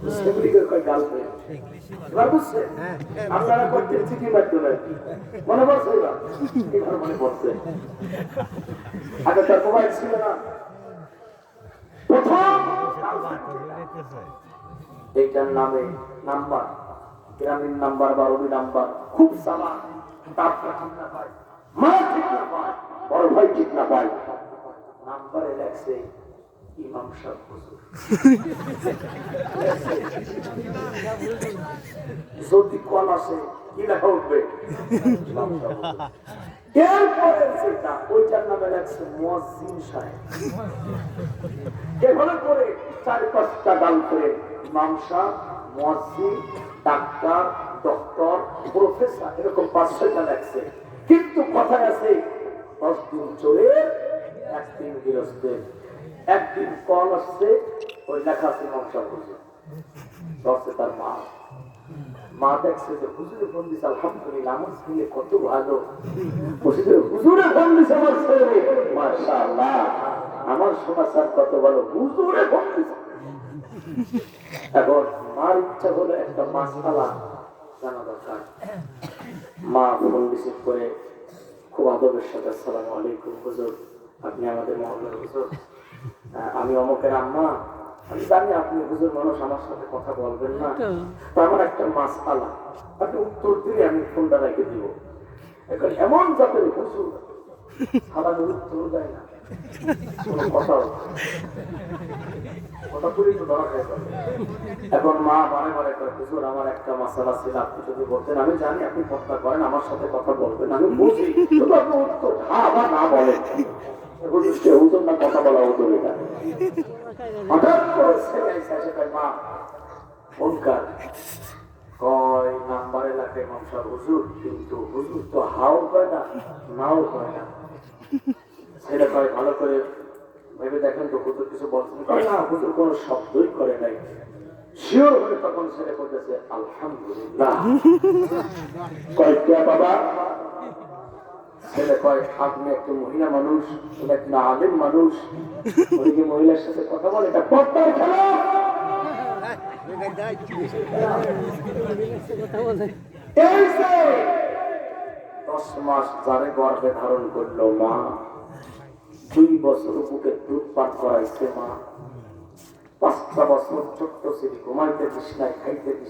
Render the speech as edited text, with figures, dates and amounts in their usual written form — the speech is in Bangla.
মুসলিম কয় গার্লফ্রেন্ড এবার বুঝছে আপনারা করতে চিঠি মাধ্যমে মনে পড়ছে এবার মনে পড়ছে আগে তার মোবাইল ছিল না প্রথম এইটার নামে নাম্বার গ্রামীণ নাম্বার বা রবি নাম্বার খুব সালা তারপর ঠিক না পায় মা ঠিক না পায় বড় ভাই ঠিক না পায় নাম্বারে লেখছে ইমাম সাহেব হুজুর যদি কল আসে কি লেখা উঠবে ইমাম সাহেব এরপরে সেটা ওইটার নামে লেখছে মুয়াজ্জিন সাহেব এভাবে করে 4-5টা গাল করে ইমাম সাহেব মুয়াজ্জিন ডাক্তার ডক্টর প্রফেসর এরকম 5-6টা লেখছে কিন্তু কথায় আছে 10 দিন চলে একদিন গৃহস্থের একদিন কল আসছে ওই লেখা আছে ইমাম সাহেব হুজুর বলছে তার মা মা দেখছে যে হুজুরে ফোন দিছে আলহামদুলিল্লাহ আমার ছেলে কত ভালো হুজুরে ফোন দিছে আমার ছেলে মাশাআল্লাহ আমার সমাচার কত ভালো হুজুরে ফোন দিছে এখন মার ইচ্ছা হলো একটা মাসআলা জানা দরকার মা ফোন রিসিভ করে খুব আদবের সাথে আসসালামু আলাইকুম হুজুর আপনি আমাদের মহল্লার হুজুর আমি অমুকের আম্মা আমি জানি আপনি হুজুর মানুষ আমার সাথে কথা বলবেন না তো আমার একটা মাসআলা আপনি উত্তর দিলে আমি ফোনটা রেখে দিব এখন এমন জাতের হুজুর সালাম উত্তর দেয় না এখন মা বারে বারে হুজুর আমার একটা মাসআলা ছিল আপনি যদি বলতেন আমি জানি আপনি কথা করেন আমার সাথে কথা বলবেন আমি বুঝি শুধু আপনি উত্তর হ্যাঁ বা না বলেন হুজুর না কথা বলা হুজুর এটা হঠাৎ করে ছেলে এসে মা ফোন কার কয় নাম্বারে লাগে ইমাম সাহেব হুজুর কিন্তু হুজুর তো হাও কয় না নাও কয় না ছেলে কয় ভালো করে ভেবে দেখেন তো হুজুর কিছু বলছেন না হুজুর কোনো শব্দই করে নাই শিওর হয়ে তখন ছেলে করতেছে আলহামদুলিল্লাহ কয় কে বাবা ছেলে কয় আপনি একটা মহিলা মানুষ একটা আলেম মানুষ ওই যে মহিলার সাথে কথা বলে এটা পর্দার খেলা 10 মাস যারে গর্ভে ধারণ করলো মা 2 বছর বুকে দুধ পান করাইছে মা 5টা বছর ছোট্ট ছেলে ঘুমাইতে দিস নাই খাইতে দিস